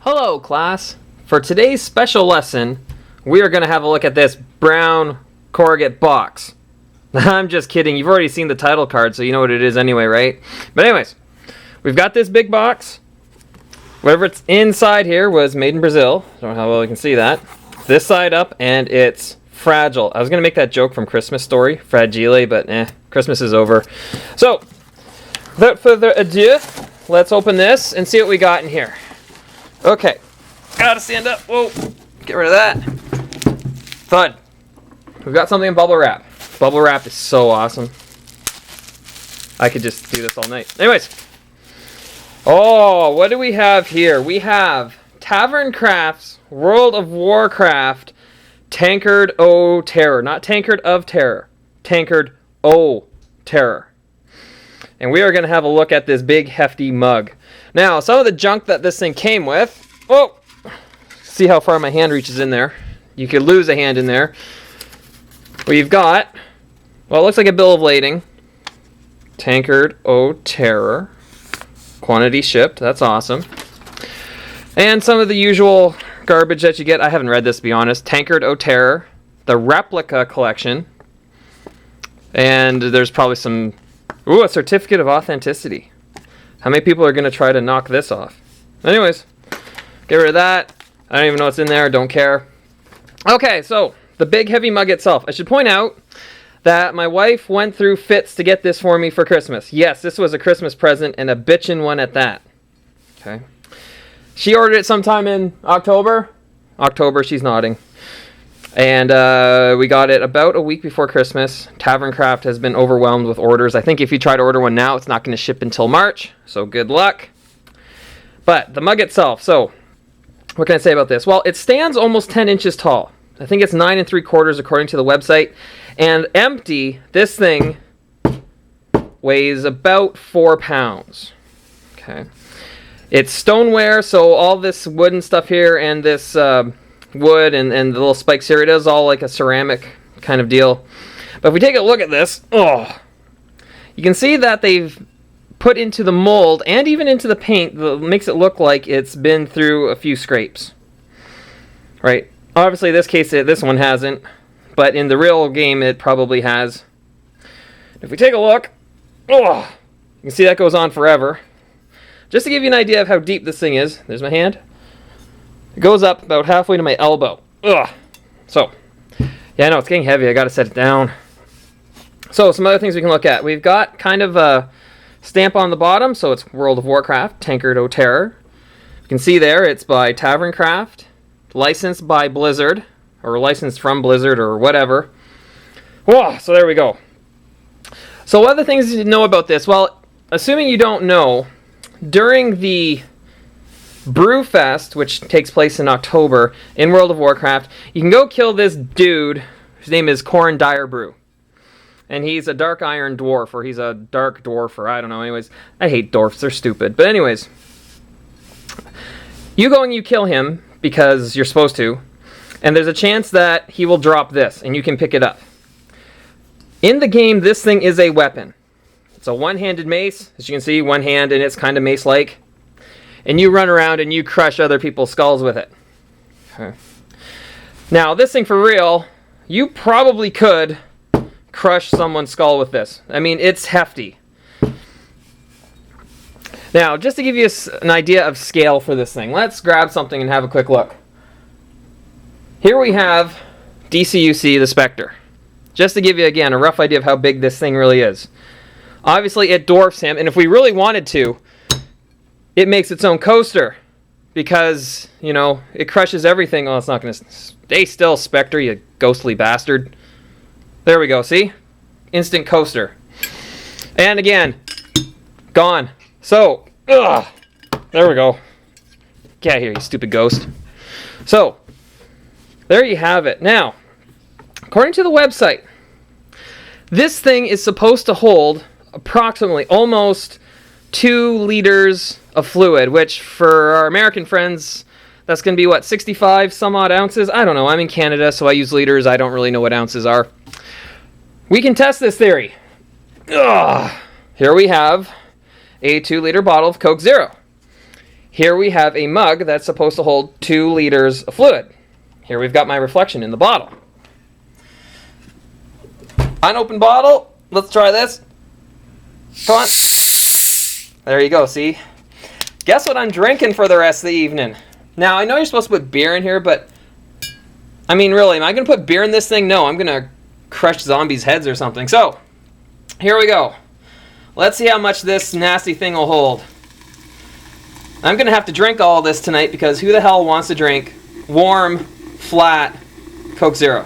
Hello, class. For today's special lesson, we are going to have a look at this brown corrugate box. I'm just kidding. You've already seen the title card, so you know what it is anyway, right? But anyways, we've got this big box. Whatever's inside here was made in Brazil. I don't know how well you can see that. This side up, and it's fragile. I was going to make that joke from Christmas Story, fragile, but Christmas is over. So, without further ado, let's open this and see what we got in here. Okay, gotta stand up. Whoa, get rid of that. Thud. We've got something in bubble wrap. Bubble wrap is so awesome. I could just do this all night. Anyways. Oh, what do we have here? We have Taverncraft's World of Warcraft Tankard O Terror. Not Tankard of Terror. Tankard O Terror. And we are going to have a look at this big hefty mug. Now, some of the junk that this thing came with. Oh, see how far my hand reaches in there. You could lose a hand in there. We've got, well, it looks like a bill of lading. Tankard O Terror. Quantity shipped. That's awesome. And some of the usual garbage that you get. I haven't read this, to be honest. Tankard O Terror. The replica collection. And there's probably some... Ooh, a certificate of authenticity. How many people are going to try to knock this off? Anyways, get rid of that. I don't even know what's in there. Don't care. Okay, so the big heavy mug itself. I should point out that my wife went through fits to get this for me for Christmas. Yes, this was a Christmas present, and a bitchin' one at that. Okay. She ordered it sometime in October. October, she's nodding. And we got it about a week before Christmas. Taverncraft has been overwhelmed with orders. I think if you try to order one now, it's not going to ship until March. So good luck. But the mug itself. So what can I say about this? Well, it stands almost 10 inches tall. I think it's 9 3/4 according to the website. And empty, this thing weighs about 4 pounds. Okay. It's stoneware, so all this wooden stuff here and this... wood and the little spikes here, it is all like a ceramic kind of deal. But if we take a look at this, you can see that they've put into the mold and even into the paint that makes it look like it's been through a few scrapes. Right? Obviously, in this case, this one hasn't, but in the real game, it probably has. If we take a look, you can see that goes on forever. Just to give you an idea of how deep this thing is, there's my hand. It goes up about halfway to my elbow. So, yeah, I know it's getting heavy. I got to set it down. So, some other things we can look at. We've got kind of a stamp on the bottom. So, it's World of Warcraft, Tankard O Terror. You can see there, it's by Taverncraft, licensed by Blizzard, or licensed from Blizzard, or whatever. So there we go. So, what other things did you know about this? Well, assuming you don't know, during the Brewfest, which takes place in October in World of Warcraft, you can go kill this dude. His name is Corn Direbrew. And he's a dark iron dwarf, or he's a dark dwarf, or I don't know. Anyways, I hate dwarfs. They're stupid. But anyways, you go and you kill him because you're supposed to. And there's a chance that he will drop this, and you can pick it up. In the game, this thing is a weapon. It's a one-handed mace. As you can see, one hand, and it's kind of mace-like. And you run around and you crush other people's skulls with it. Okay. Now, this thing for real, you probably could crush someone's skull with this. I mean, it's hefty. Now, just to give you an idea of scale for this thing, let's grab something and have a quick look. Here we have DCUC, the Spectre. Just to give you, again, a rough idea of how big this thing really is. Obviously, it dwarfs him, and if we really wanted to, it makes its own coaster because, you know, it crushes everything. Oh, it's not going to stay still, Spectre, you ghostly bastard. There we go, see? Instant coaster. And again, gone. So, there we go. Get out of here, you stupid ghost. So, there you have it. Now, according to the website, this thing is supposed to hold approximately almost 2 liters of fluid, which for our American friends, that's going to be, what, 65 some odd ounces? I don't know. I'm in Canada, so I use liters. I don't really know what ounces are. We can test this theory. Ugh. Here we have a 2-liter bottle of Coke Zero. Here we have a mug that's supposed to hold 2 liters of fluid. Here we've got my reflection in the bottle. Unopened bottle. Let's try this. Come on. There you go, see? Guess what I'm drinking for the rest of the evening? Now, I know you're supposed to put beer in here, but... I mean, really, am I going to put beer in this thing? No, I'm going to crush zombies' heads or something. So, here we go. Let's see how much this nasty thing will hold. I'm going to have to drink all this tonight because who the hell wants to drink warm, flat Coke Zero?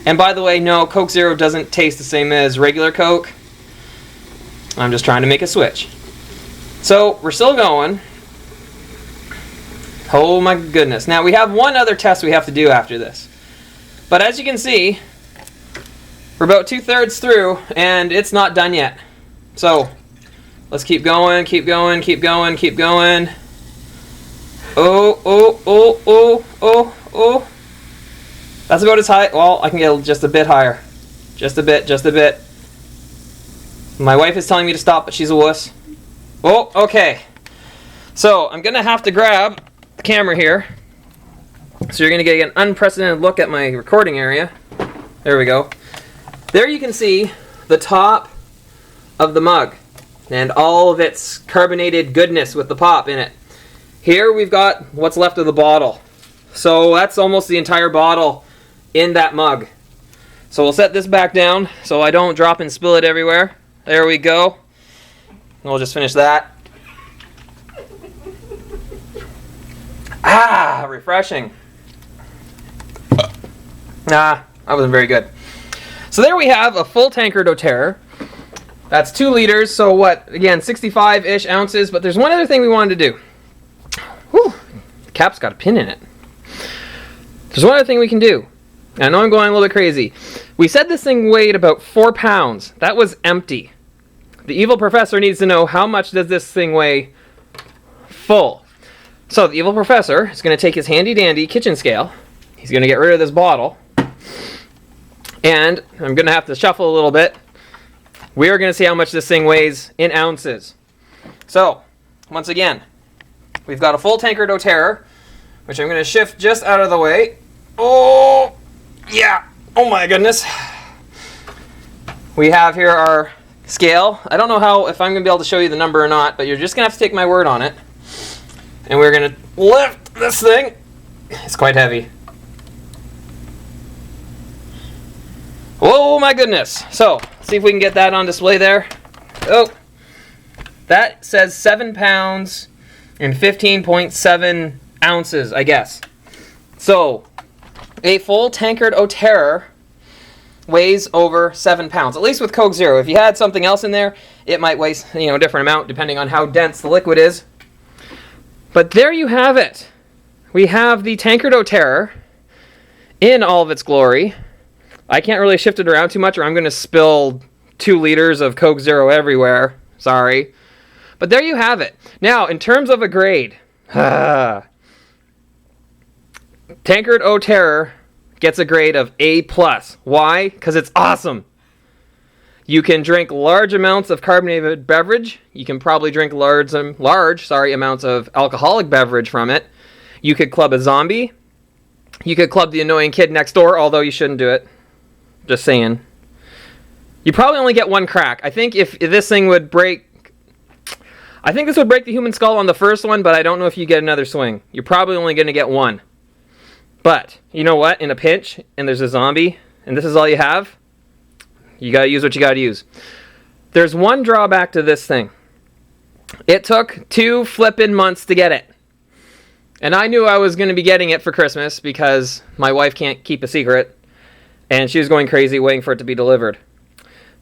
And by the way, no, Coke Zero doesn't taste the same as regular Coke. I'm just trying to make a switch. So, we're still going. Oh my goodness. Now, we have one other test we have to do after this. But as you can see, we're about 2/3 through, and it's not done yet. So, let's keep going, keep going, keep going, keep going. Oh, oh, oh, oh, oh, oh. That's about as high. Well, I can get just a bit higher. Just a bit, just a bit. My wife is telling me to stop, but she's a wuss. Oh, okay. So, I'm going to have to grab the camera here. So you're going to get an unprecedented look at my recording area. There we go. There you can see the top of the mug and all of its carbonated goodness with the pop in it. Here we've got what's left of the bottle. So that's almost the entire bottle in that mug. So we'll set this back down so I don't drop and spill it everywhere. There we go. We'll just finish that. Ah, refreshing. Nah, that wasn't very good. So there we have a full Tankard O Terror. That's 2 liters, so what? Again, 65-ish ounces, but there's one other thing we wanted to do. Whew, the cap's got a pin in it. There's one other thing we can do. I know I'm going a little bit crazy. We said this thing weighed about 4 pounds. That was empty. The evil professor needs to know how much does this thing weigh full. So the evil professor is going to take his handy-dandy kitchen scale. He's going to get rid of this bottle. And I'm going to have to shuffle a little bit. We are going to see how much this thing weighs in ounces. So, once again, we've got a full Tankard O Terror, which I'm going to shift just out of the way. Oh, yeah. Oh my goodness. We have here our scale. I don't know if I'm going to be able to show you the number or not, but you're just going to have to take my word on it. And we're going to lift this thing. It's quite heavy. Oh my goodness. So, see if we can get that on display there. Oh, that says 7 pounds and 15.7 ounces, I guess. So, a full Tankard O Terror weighs over 7 pounds, at least with Coke Zero. If you had something else in there, it might weigh a different amount depending on how dense the liquid is. But there you have it. We have the Tankard O Terror in all of its glory. I can't really shift it around too much or I'm going to spill 2 liters of Coke Zero everywhere. Sorry. But there you have it. Now, in terms of a grade, Tankard O Terror gets a grade of A+. Why? Because it's awesome. You can drink large amounts of carbonated beverage. You can probably drink large amounts of alcoholic beverage from it. You could club a zombie. You could club the annoying kid next door, although you shouldn't do it. Just saying. You probably only get 1 crack. I think if this thing would break... I think this would break the human skull on the first one, but I don't know if you get another swing. You're probably only going to get 1. But, you know what? In a pinch, and there's a zombie, and this is all you have, you got to use what you got to use. There's one drawback to this thing. It took 2 flippin' months to get it. And I knew I was going to be getting it for Christmas because my wife can't keep a secret. And she was going crazy waiting for it to be delivered.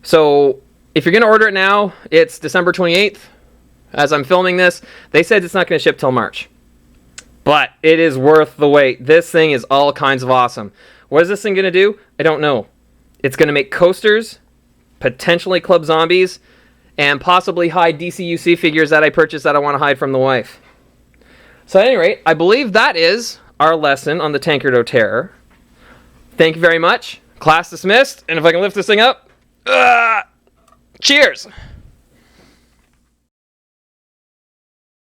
So, if you're going to order it now, it's December 28th. As I'm filming this, they said it's not going to ship till March. But it is worth the wait. This thing is all kinds of awesome. What is this thing going to do? I don't know. It's going to make coasters, potentially club zombies, and possibly hide DCUC figures that I purchased that I want to hide from the wife. So at any rate, I believe that is our lesson on the Tankard O Terror. Thank you very much. Class dismissed. And if I can lift this thing up. Cheers!